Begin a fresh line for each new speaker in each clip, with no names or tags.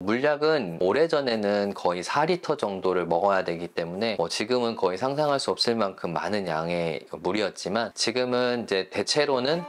물약은 오래전에는 거의 4리터 정도를 먹어야 되기 때문에 지금은 거의 상상할 수 없을 만큼 많은 양의 물이었지만, 지금은 이제 대체로는.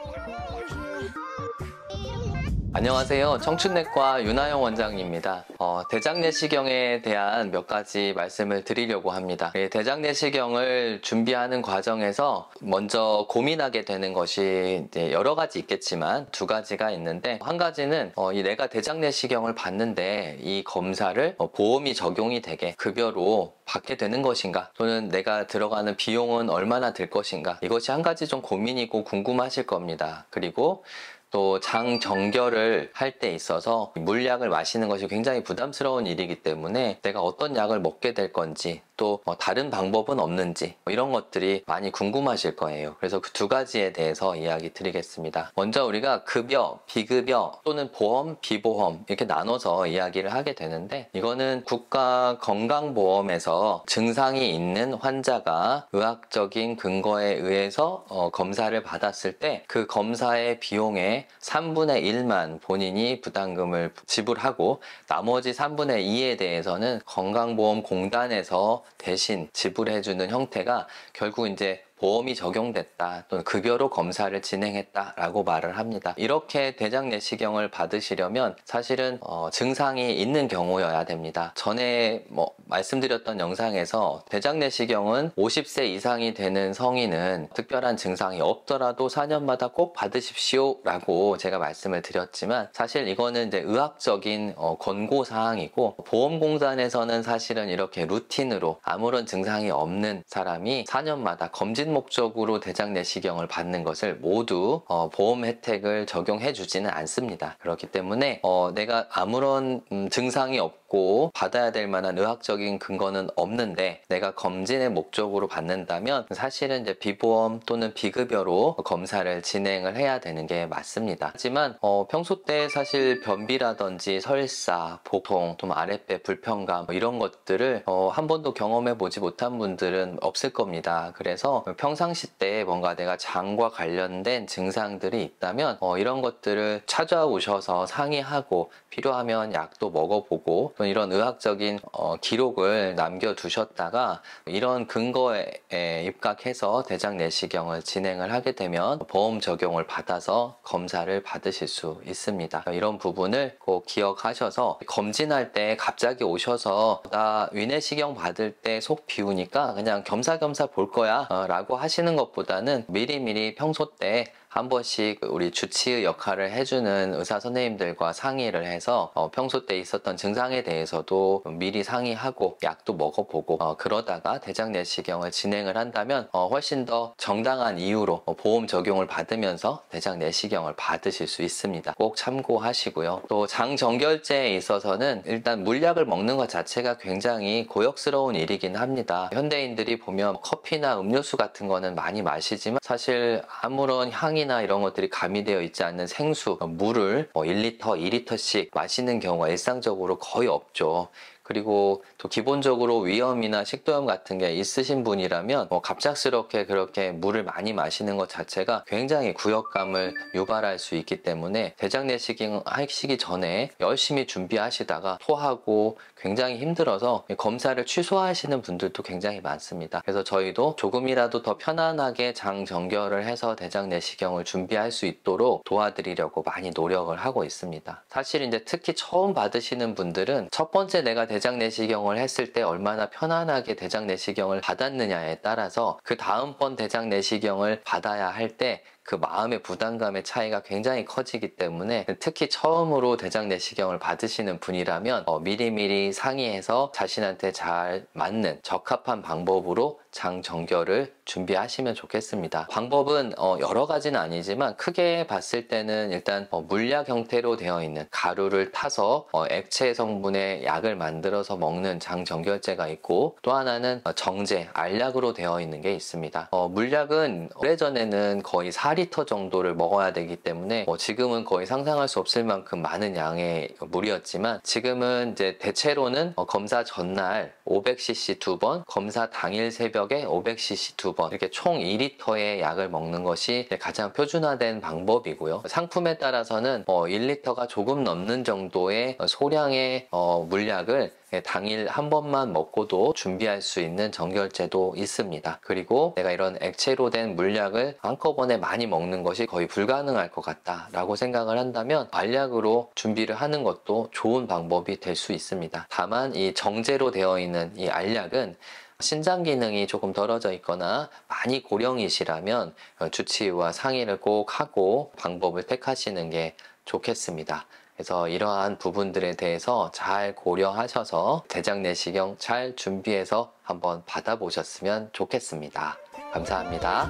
안녕하세요. 청춘내과 윤하영 원장입니다. 대장내시경에 대한 몇 가지 말씀을 드리려고 합니다. 대장내시경을 준비하는 과정에서 먼저 고민하게 되는 것이 이제 여러 가지 있겠지만 두 가지가 있는데, 한 가지는 내가 대장내시경을 받는데 이 검사를 보험이 적용이 되게 급여로 받게 되는 것인가, 또는 내가 들어가는 비용은 얼마나 들 것인가, 이것이 한 가지 좀 고민이고 궁금하실 겁니다. 그리고 또 장 정결을 할 때 있어서 물약을 마시는 것이 굉장히 부담스러운 일이기 때문에 내가 어떤 약을 먹게 될 건지, 또 다른 방법은 없는지, 이런 것들이 많이 궁금하실 거예요. 그래서 그 두 가지에 대해서 이야기 드리겠습니다. 먼저 우리가 급여, 비급여 또는 보험, 비보험 이렇게 나눠서 이야기를 하게 되는데, 이거는 국가건강보험에서 증상이 있는 환자가 의학적인 근거에 의해서 검사를 받았을 때 그 검사의 비용의 3분의 1만 본인이 부담금을 지불하고, 나머지 3분의 2에 대해서는 건강보험공단에서 대신 지불해주는 형태가 결국 이제 보험이 적용됐다, 또는 급여로 검사를 진행했다 라고 말을 합니다. 이렇게 대장내시경을 받으시려면 사실은 증상이 있는 경우여야 됩니다. 전에 말씀드렸던 영상에서 대장내시경은 50세 이상이 되는 성인은 특별한 증상이 없더라도 4년마다 꼭 받으십시오 라고 제가 말씀을 드렸지만, 사실 이거는 이제 의학적인 권고사항이고, 보험공단에서는 사실은 이렇게 루틴으로 아무런 증상이 없는 사람이 4년마다 검진 목적으로 대장내시경을 받는 것을 모두 보험 혜택을 적용해 주지는 않습니다. 그렇기 때문에 내가 아무런 증상이 없고 받아야 될 만한 의학적인 근거는 없는데 내가 검진의 목적으로 받는다면 사실은 이제 비보험 또는 비급여로 검사를 진행을 해야 되는 게 맞습니다. 하지만 평소 때 사실 변비라든지 설사, 복통, 또 아랫배 불편감 이런 것들을 한 번도 경험해 보지 못한 분들은 없을 겁니다. 그래서 평상시 때 뭔가 내가 장과 관련된 증상들이 있다면 이런 것들을 찾아오셔서 상의하고 필요하면 약도 먹어보고, 또 이런 의학적인 기록을 남겨두셨다가 이런 근거에 입각해서 대장내시경을 진행을 하게 되면 보험 적용을 받아서 검사를 받으실 수 있습니다. 이런 부분을 꼭 기억하셔서 검진할 때 갑자기 오셔서 나 위내시경 받을 때 속 비우니까 그냥 겸사겸사 볼 거야 라고 하시는 것보다는 미리미리 평소 때 한 번씩 우리 주치의 역할을 해주는 의사 선생님들과 상의를 해서 평소 때 있었던 증상에 대해서도 미리 상의하고 약도 먹어보고 그러다가 대장내시경을 진행을 한다면 훨씬 더 정당한 이유로 보험 적용을 받으면서 대장내시경을 받으실 수 있습니다. 꼭 참고하시고요. 또 장정결제에 있어서는 일단 물약을 먹는 것 자체가 굉장히 고역스러운 일이긴 합니다. 현대인들이 보면 커피나 음료수 같은 거는 많이 마시지만 사실 아무런 향이나 이런 것들이 가미되어 있지 않는 생수, 물을 1리터, 2리터씩 마시는 경우가 일상적으로 거의 없죠. 그리고 또 기본적으로 위염이나 식도염 같은 게 있으신 분이라면 갑작스럽게 그렇게 물을 많이 마시는 것 자체가 굉장히 구역감을 유발할 수 있기 때문에 대장내시경 하시기 전에 열심히 준비하시다가 토하고 굉장히 힘들어서 검사를 취소하시는 분들도 굉장히 많습니다. 그래서 저희도 조금이라도 더 편안하게 장 정결을 해서 대장내시경을 준비할 수 있도록 도와드리려고 많이 노력을 하고 있습니다. 사실 이제 특히 처음 받으시는 분들은 첫 번째 내가 대장내시경을 했을 때 얼마나 편안하게 대장내시경을 받았느냐에 따라서 그 다음번 대장내시경을 받아야 할 때 그 마음의 부담감의 차이가 굉장히 커지기 때문에, 특히 처음으로 대장내시경을 받으시는 분이라면 미리미리 상의해서 자신한테 잘 맞는 적합한 방법으로 장 정결을 준비하시면 좋겠습니다. 방법은 여러 가지는 아니지만 크게 봤을 때는 일단 물약 형태로 되어 있는 가루를 타서 액체 성분의 약을 만들어서 먹는 장 정결제가 있고, 또 하나는 정제, 알약으로 되어 있는 게 있습니다. 물약은 오래전에는 거의 4 4리터 정도를 먹어야 되기 때문에 지금은 거의 상상할 수 없을 만큼 많은 양의 물이었지만, 지금은 이제 대체로는 검사 전날 500cc 2번, 검사 당일 새벽에 500cc 2번, 이렇게 총 2리터의 약을 먹는 것이 가장 표준화된 방법이고요. 상품에 따라서는 1리터가 조금 넘는 정도의 소량의 물약을 당일 한 번만 먹고도 준비할 수 있는 정결제도 있습니다. 그리고 내가 이런 액체로 된 물약을 한꺼번에 많이 먹는 것이 거의 불가능할 것 같다라고 생각을 한다면 알약으로 준비를 하는 것도 좋은 방법이 될 수 있습니다. 다만 이 정제로 되어 있는 이 알약은 신장 기능이 조금 떨어져 있거나 많이 고령이시라면 주치의와 상의를 꼭 하고 방법을 택하시는 게 좋겠습니다. 그래서 이러한 부분들에 대해서 잘 고려하셔서 대장 내시경 잘 준비해서 한번 받아보셨으면 좋겠습니다. 감사합니다.